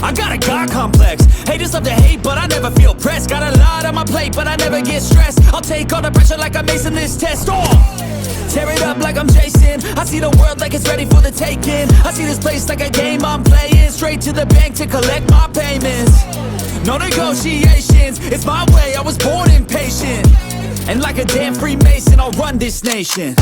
I got a God complex. Haters love to hate, but I never feel pressed. Got a lot on my plate, but I never get stressed. I'll take all the pressure like I'm acing this test. Tear it up like I'm Jason. I see the world like it's ready for the taking. I see this place like a game I'm playing. Straight to the bank to collect my payments. No negotiations, it's my way, I was born impatient. And like a damn Freemason, I'll run this nation.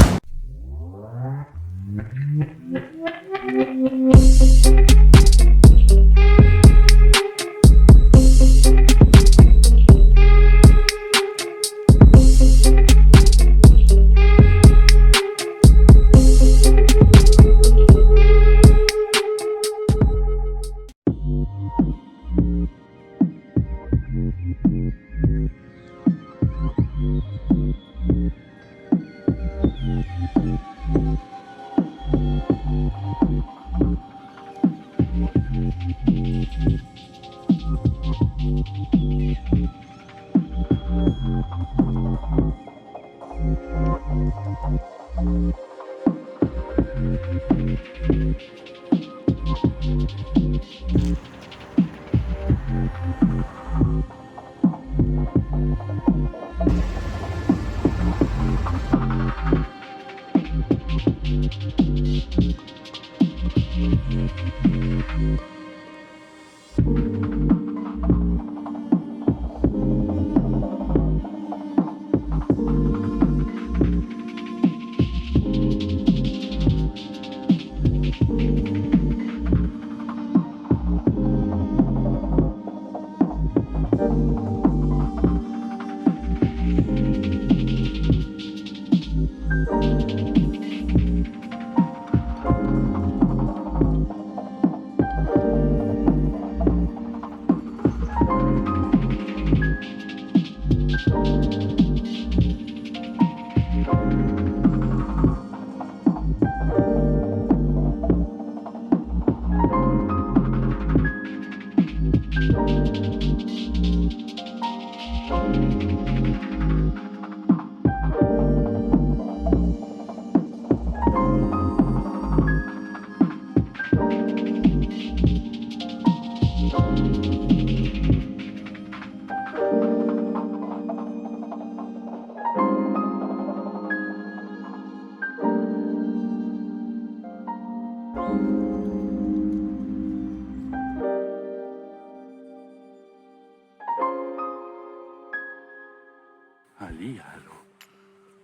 Hallihallo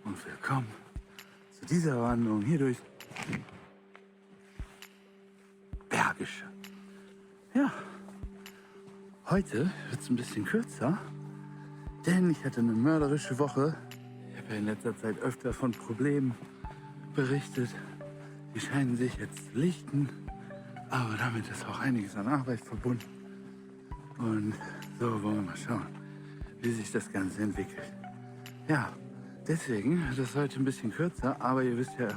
und willkommen zu dieser Wanderung hier durch Bergische. Ja, heute wird es ein bisschen kürzer, denn ich hatte eine mörderische Woche. Ich habe ja in letzter Zeit öfter von Problemen berichtet. Die scheinen sich jetzt zu lichten, aber damit ist auch einiges an Arbeit verbunden. Und so wollen wir mal schauen, wie sich das Ganze entwickelt. Ja, deswegen ist es heute ein bisschen kürzer, aber ihr wisst ja,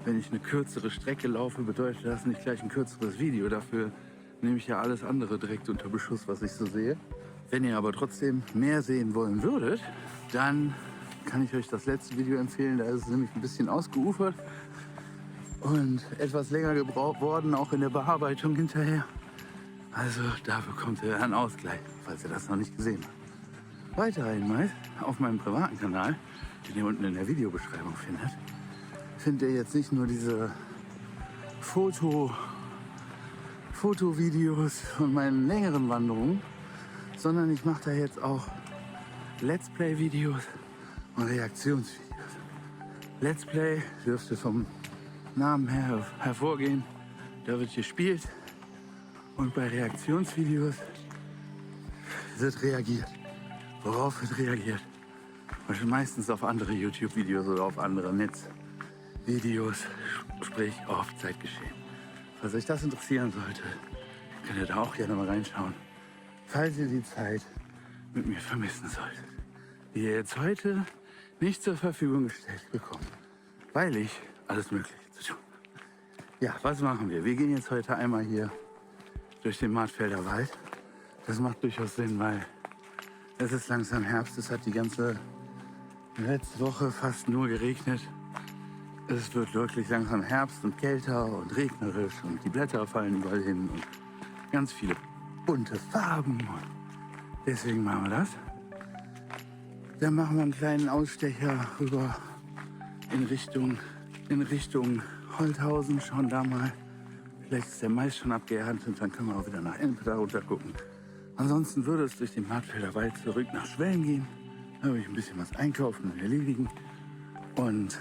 wenn ich eine kürzere Strecke laufe, bedeutet das nicht gleich ein kürzeres Video. Dafür nehme ich ja alles andere direkt unter Beschuss, was ich so sehe. Wenn ihr aber trotzdem mehr sehen wollen würdet, dann kann ich euch das letzte Video empfehlen. Da ist es nämlich ein bisschen ausgeufert und etwas länger gebraucht worden, auch in der Bearbeitung hinterher. Also da bekommt ihr einen Ausgleich, falls ihr das noch nicht gesehen habt. Weiter einmal auf meinem privaten Kanal, den ihr unten in der Videobeschreibung findet ihr jetzt nicht nur diese Fotovideos von meinen längeren Wanderungen, sondern ich mache da jetzt auch Let's Play Videos und Reaktionsvideos. Let's Play dürfte vom Namen her hervorgehen, da wird gespielt, und bei Reaktionsvideos wird reagiert. Worauf wird reagiert? Meistens auf andere YouTube-Videos oder auf andere Netzvideos, sprich auf Zeitgeschehen. Falls euch das interessieren sollte, könnt ihr da auch gerne mal reinschauen, falls ihr die Zeit mit mir vermissen solltet, die ihr jetzt heute nicht zur Verfügung gestellt bekommt, weil ich alles Mögliche zu tun habe. Ja, was machen wir? Wir gehen jetzt heute einmal hier durch den Martfelder Wald. Das macht durchaus Sinn, weil es ist langsam Herbst. Es hat die ganze letzte Woche fast nur geregnet. Es wird wirklich langsam Herbst und kälter und regnerisch und die Blätter fallen überall hin und ganz viele bunte Farben. Deswegen machen wir das. Dann machen wir einen kleinen Ausstecher rüber in Richtung Holthausen. Schauen da mal. Vielleicht ist der Mais schon abgeerntet und dann können wir auch wieder nach Enpeda runter gucken. Ansonsten würde es durch den Martfelder Wald zurück nach Schwelm gehen. Da würde ich ein bisschen was einkaufen und erledigen. Und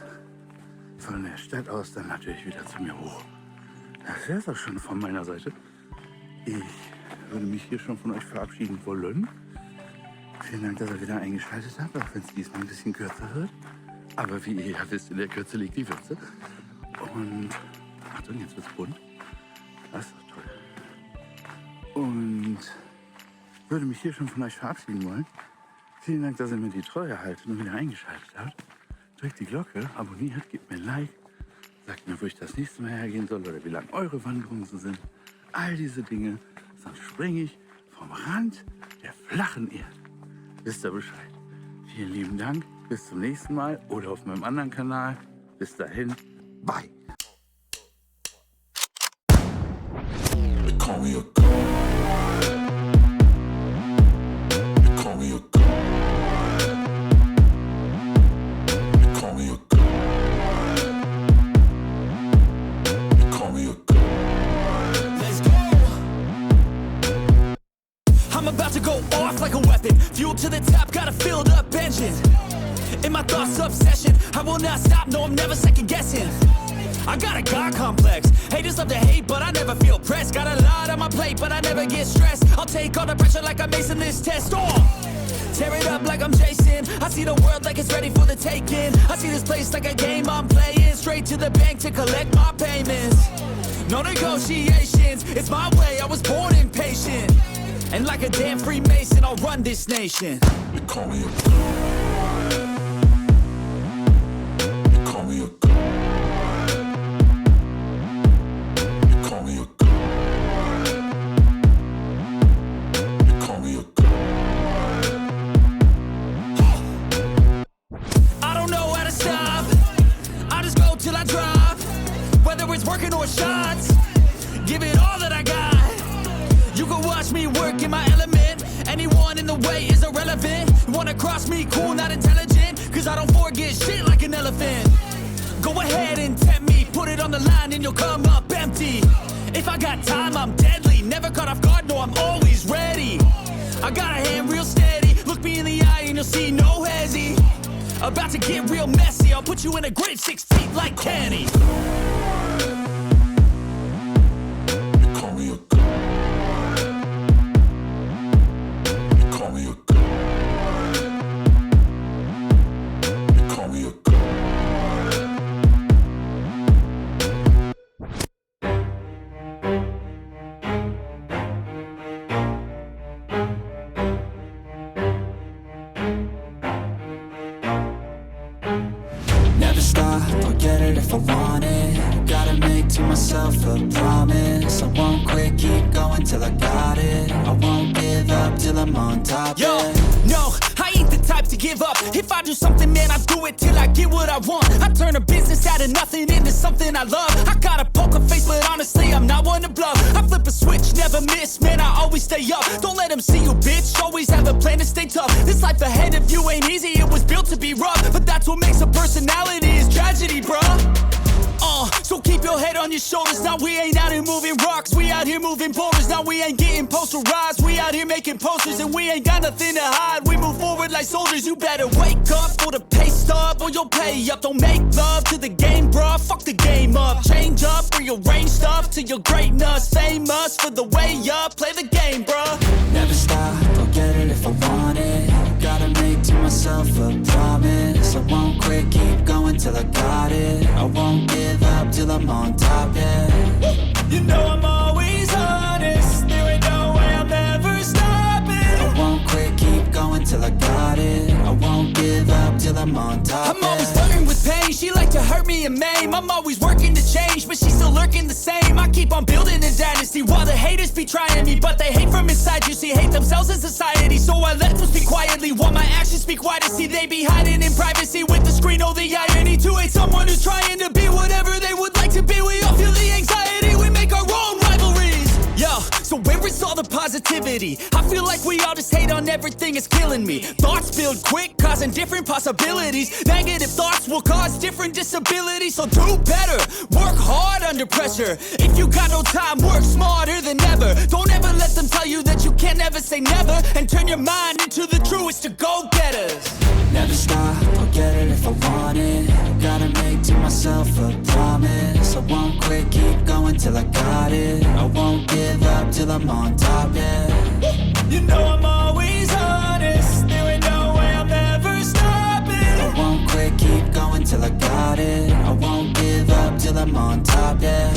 von der Stadt aus dann natürlich wieder zu mir hoch. Das wäre es auch schon von meiner Seite. Ich würde mich hier schon von euch verabschieden wollen. Vielen Dank, dass ihr wieder eingeschaltet habt, auch wenn es diesmal ein bisschen kürzer wird. Aber wie ihr ja wisst, in der Kürze liegt die Würze. Und Achtung, jetzt wird's bunt. Das ist doch toll. Und würde mich hier schon von euch verabschieden wollen. Vielen Dank, dass ihr mir die Treue haltet und wieder eingeschaltet habt. Drückt die Glocke, abonniert, gebt mir ein Like. Sagt mir, wo ich das nächste Mal hergehen soll oder wie lang eure Wanderungen so sind. All diese Dinge, sonst springe ich vom Rand der flachen Erde. Wisst ihr Bescheid. Vielen lieben Dank. Bis zum nächsten Mal oder auf meinem anderen Kanal. Bis dahin. Bye. Call me a god. Call me a god. Call me a god. Call me a god. Let's go. I'm about to go off like a weapon. Fuel to the top, got a filled up engine. In my thoughts, obsession. I will not stop, no, I'm never second guessing. I got a God complex. Haters love to hate, but I never feel pressed. Got a lot on my plate, but I never get stressed. I'll take all the pressure like I'm acing this test. Tear it up like I'm Jason. I see the world like it's ready for the taking. I see this place like a game I'm playing. Straight to the bank to collect my payments. No negotiations, it's my way, I was born impatient. And like a damn Freemason, I'll run this nation. You call me a god. You call me a god. You call me a god. You call me a god. I don't know how to stop. I just go till I drop. Whether it's working or shots, give it all that I got. You can watch me work in my element. Anyone in the way is irrelevant. You wanna cross me, cool, not intelligent. Cause I don't forget shit like an elephant. Go ahead and tempt me, put it on the line and you'll come up empty. If I got time, I'm deadly. Never caught off guard, no, I'm always ready. I got a hand real steady. Look me in the eye and you'll see no hezzy. About to get real messy. I'll put you in a grave 6 feet like Kenny. You call me a god. You call me a god. You call me a god. Never stop, I'll get it if I want it. Gotta make to myself a promise. I won't quit, keep going till I got it. I won't give up till I'm on top. Yo, yeah. no, I ain't the type to give up. If I do something, man, I do it till I get what I want. I turn a business out of nothing into something I love. I got a poker face, but honestly, I'm not one to bluff. I flip a switch, never miss, man, I always stay up. Don't let them see you, bitch, always have a plan to stay tough. This life ahead of you ain't easy, it was built to be rough. But that's what makes a personality, is tragedy, bruh. So keep your head on your shoulders. Now we ain't out here moving rocks, we out here moving boulders. Now we ain't getting posterized, we out here making posters. And we ain't got nothing to hide, we move forward like soldiers. You better wake up for the pay stub or you'll pay up. Don't make love to the game, bruh, fuck the game up. Change up, rearrange stuff to your greatness. Famous for the way up, play the game, bruh. Never stop, I'll get it if I want it. Gotta make to myself a promise. I won't quit, keep going till I got it. I won't give up till I'm on top, yeah. You know I'm always honest, there ain't no way I'm ever stopping. I won't quit, keep going till I got it. I won't give up till I'm on top, I'm always flirting with pain, she like to hurt me and maim. I'm always working to change, but she's still lurking the same. I keep on building a dynasty while the haters be trying me. But they hate from inside, you see, hate themselves in society. So I let them speak quietly while my actions speak wider. See, they be hiding in privacy with the screen, oh the irony. To hate someone who's trying to be whatever they would like to be. We all feel the anxiety, we make our own rivalries. Yo, so So where is all the positivity? I feel like we all just hate on everything, it's killing me. Thoughts build quick, causing different possibilities. Negative thoughts will cause different disabilities. So do better, work hard under pressure. If you got no time, work smarter than ever. Don't ever let them tell you that you can't never say never. And turn your mind into the truest to go-getters. Never stop, I'll get it if I want it. Gotta make to myself a promise. I won't quit, keep going till I got it. I won't give up till I'm on top, yeah. You know I'm always honest. There ain't no way I'm ever stopping. I won't quit, keep going till I got it. I won't give up till I'm on top, yeah.